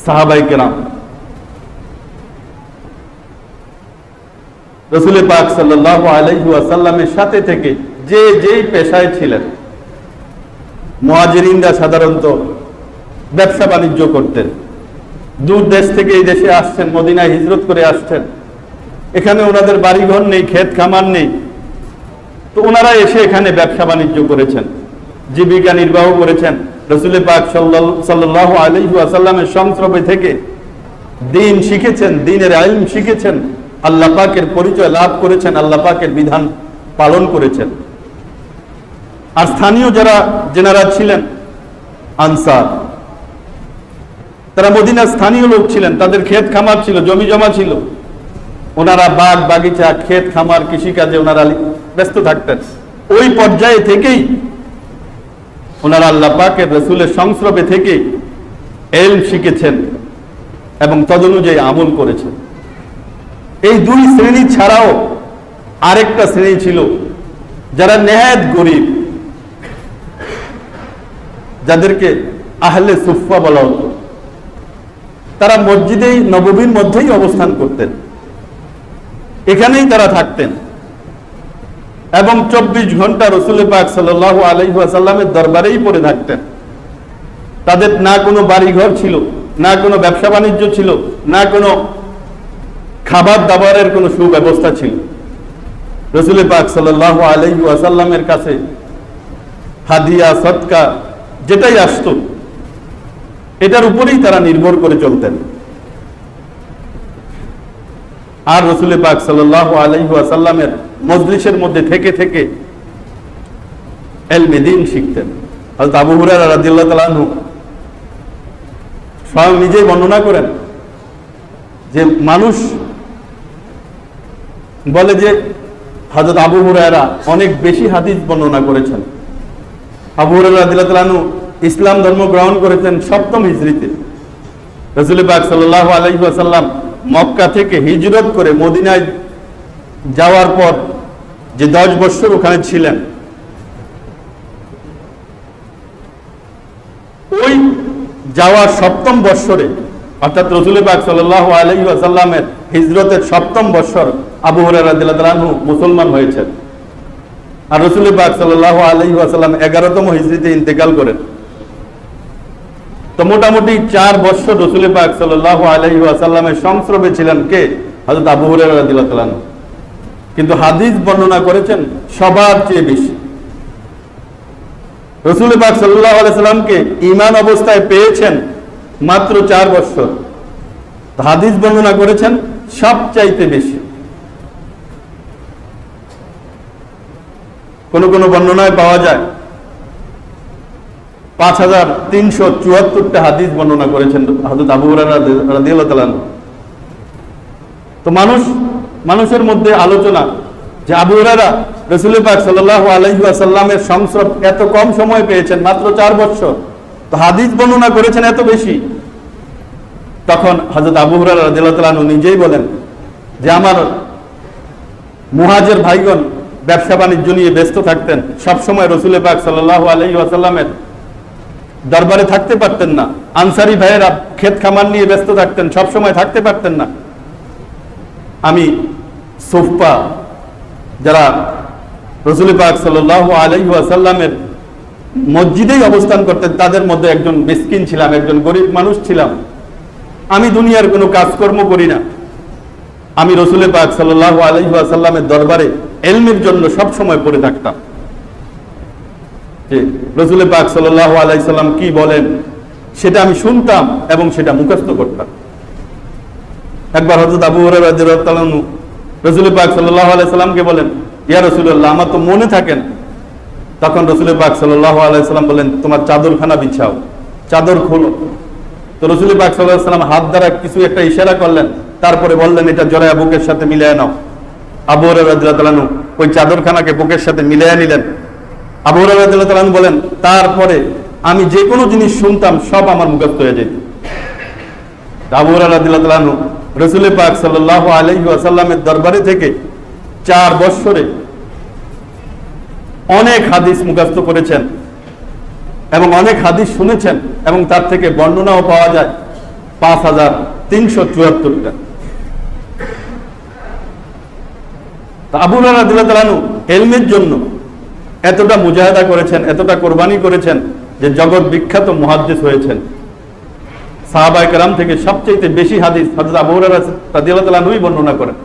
সাহাবায়ে কেরাম রাসূল পাক সাল্লাল্লাহু আলাইহি ওয়াসাল্লামের সাথে থেকে যে যেই পেশায় ছিলেন, মুহাজিরিনরা সাধারণত ব্যবসা বাণিজ্য করতেন, দূর দেশ থেকে এই দেশে আসছেন, মদিনায় হিজরত করে আসছেন, এখানে ওনাদের বাড়িঘর নেই, ক্ষেত খামার নেই, তো ওনারা এসে এখানে ব্যবসা বাণিজ্য করেছেন, জীবিকা নির্বাহ করেছেন। রাসূল পাক সাল্লাল্লাহু আলাইহি ওয়াসাল্লামের সংস্রবে থেকে দ্বীন শিখেছেন, দ্বীনের ইলম শিখেছেন, আল্লাহ পাকের পরিচয় লাভ করেছেন, আল্লাহ পাকের বিধান পালন করেছেন। আর স্থানীয় যেনারা ছিলেন আনসার, তারা মদিনার স্থানীয় লোক ছিলেন, তাদের ক্ষেত খামার ছিল, জমি জমা ছিল, ওনারা বাগ বাগিচা, ক্ষেত খামার, কৃষিকাজে ওনারা ব্যস্ত থাকতেন। ওই পর্যায়ে থেকেই ওনারা আল্লাহ পাকের রাসূলের সংস্রবে থেকে ইলম শিখেছেন এবং তদনুযায়ী আমল করেছেন। এই দুই শ্রেণী ছাড়াও আরেকটা শ্রেণী ছিল যারা নেহায়েত গরীব, যাদেরকে আহলে সুফফা বলা হতো। তারা মসজিদে নববীর মধ্যেই অবস্থান করতেন, এখানেই তারা থাকতেন এবং 24 ঘন্টা রাসূল পাক সাল্লাল্লাহু আলাইহি ওয়াসাল্লামের দরবারেই পড়ে থাকতেন। তাদের না কোনো বাড়িঘর ছিল, না কোনো ব্যবসা বাণিজ্য ছিল, না কোনো খাবার দাবারের কোনো সুব্যবস্থা ছিল। রাসূল পাক সাল্লাল্লাহু আলাইহি ওয়াসাল্লামের কাছে হাদিয়া, সদকা যেটাই আসতো, এটার উপরেই তারা নির্ভর করে চলতেন। আর রাসূল পাক সাল্লাল্লাহু আলাইহি ওয়াসাল্লামের মজলিসের মধ্যে থেকে থেকে ইলমে দ্বীন শিখতেন। হযরত আবু হুরায়রা রাদিয়াল্লাহু তাআলা আনহু স্বয়ং নিজেই বর্ণনা করেন যে মানুষ বলে যে হযরত আবু হুরায়রা অনেক বেশি হাদিস বর্ণনা করেছেন। আবু হুরায়রা রাদিয়াল্লাহু তাআলা আনহু ইসলাম ধর্ম গ্রহণ করেছেন 7ম হিজরিতে। রাসূল পাক সাল্লাল্লাহু আলাইহি ওয়াসাল্লাম মক্কা থেকে হিজরত করে মদিনায় যাওয়ার পর যে 10 বছর ওখানে ছিলেন, ওই যাওয়ার 7ম বছরে অর্থাৎ রাসূল পাক সাল্লাল্লাহু আলাইহি ওয়াসাল্লামের হিজরতের 7ম বছর আবু হুরায়রা রাদিয়াল্লাহু তাআলা আনহু মুসলমান হয়েছেন। আর রাসূল পাক সাল্লাল্লাহু আলাইহি ওয়াসাল্লাম 11তম হিজরিতে ইন্তেকাল করেন। তো মোটামুটি 4 বছর রাসূল পাক সাল্লাল্লাহু আলাইহি ওয়াসাল্লামের সংস্রবে ছিলেন কে? হযরত আবু হুরায়রা রাদিয়াল্লাহু তাআলা আনহু। কিন্তু হাদিস বর্ণনা করেছেন সবার চেয়ে বেশি। রাসূল পাক সাল্লাল্লাহু আলাইহি ওয়াসাল্লামকে ঈমান অবস্থায় পেয়েছেন মাত্র 4 বছর, হাদিস বর্ণনা করেছেন সবচাইতে বেশি। কোন কোন বর্ণনায় পাওয়া যায় 5374টা হাদিস বর্ণনা করেছেন হযরত আবু হুরায়রা রাদিয়াল্লাহু তাআলা আনহু। তো মানুষের মধ্যে আলোচনা যে আবু হুরায়রা রাসূল পাক সাল্লাল্লাহু আলাইহি ওয়াসাল্লামের সংস্রব এত কম সময় পেয়েছেন, মাত্র 4 বছর, তো হাদিস বর্ণনা করেছেন এত বেশি। তখন হযরত আবু হুরায়রা রাদিয়াল্লাহু তাআলা আনহু নিজেই বলেন যে আমার মুহাজির ভাইগণ ব্যবসা বাণিজ্য নিয়ে ব্যস্ত থাকতেন, সব সময় রাসূল পাক সাল্লাল্লাহু আলাইহি ওয়াসাল্লামের দরবারে থাকতে পারতেন না। আনসারী ভাইয়েরা ক্ষেত খামার নিয়ে ব্যস্ত থাকতেন, সব সময় থাকতে পারতেন না। আমি সুফফা যারা রাসূল পাক সাল্লাল্লাহু আলাইহি ওয়াসাল্লামের মসজিদেই অবস্থান করতেন, তাদের মধ্যে একজন মিসকিন ছিলাম, একজন গরিব মানুষ ছিলাম। আমি দুনিয়ার কোনো কাজকর্ম করি না, আমি রাসূল পাক সাল্লাল্লাহু আলাইহি ওয়াসাল্লামের দরবারে ইলমের জন্য সব সময় পড়ে থাকতাম, যে রাসূল পাক সাল্লাল্লাহু আলাইহি সাল্লাম কি বলেন সেটা আমি শুনতাম এবং সেটা মুখস্থ করতাম। একবার হযরত আবু হুরায়রা রাদিয়াল্লাহু তাআলা আনহু রাসূল পাক সাল্লাল্লাহু আলাইহি সাল্লামকে বলেন, ইয়া রাসূলুল্লাহ, আমার তো মনে থাকে না। তখন রাসূল পাক সাল্লাল্লাহু আলাইহি সাল্লাম বলেন, তোমার চাদরখানা বিছাও, চাদর খোলো। তো রাসূল পাক সাল্লাল্লাহু আলাইহি সাল্লাম হাত দ্বারা কিছু একটা ইশারা করলেন, তারপরে বললেন এটা জড়ায়া বুকের সাথে মিলিয়ে নাও। আবু হুরায়রা রাদিয়াল্লাহু তাআলা আনহু ওই চাদরখানাকে বুকের সাথে মিলিয়ে নিলেন। আবু হুরায়রা রাদিয়াল্লাহু তাআলা আনহু বলেন, তারপরে আমি যে কোনো জিনিস শুনতাম সব আমার মুখস্থ হয়ে যেত। আবু হুরায়রা রাদিয়াল্লাহু তাআলা আনহু রাসূল পাক সাল্লাল্লাহু আলাইহি ওয়াসাল্লামের দরবারে থেকে 4 বছরে অনেক হাদিস মুখস্থ করেছেন এবং অনেক হাদিস শুনেছেন এবং তার থেকে বর্ণনাও পাওয়া যায় 5374টা। আবু হুরায়রা রাদিয়াল্লাহু তাআলা আনহু ইলমের জন্য এতটা মুজাহিদা করেছেন, এতটা কোরবানি করেছেন যে জগৎ বিখ্যাত মুহাদ্দিস হয়েছেন। সাহাবায়ে কেরাম থেকে সবচেয়ে বেশি হাদিস হযরত আবু হুরায়রা রাদিয়াল্লাহু তাআলা আনহুই বর্ণনা করেন।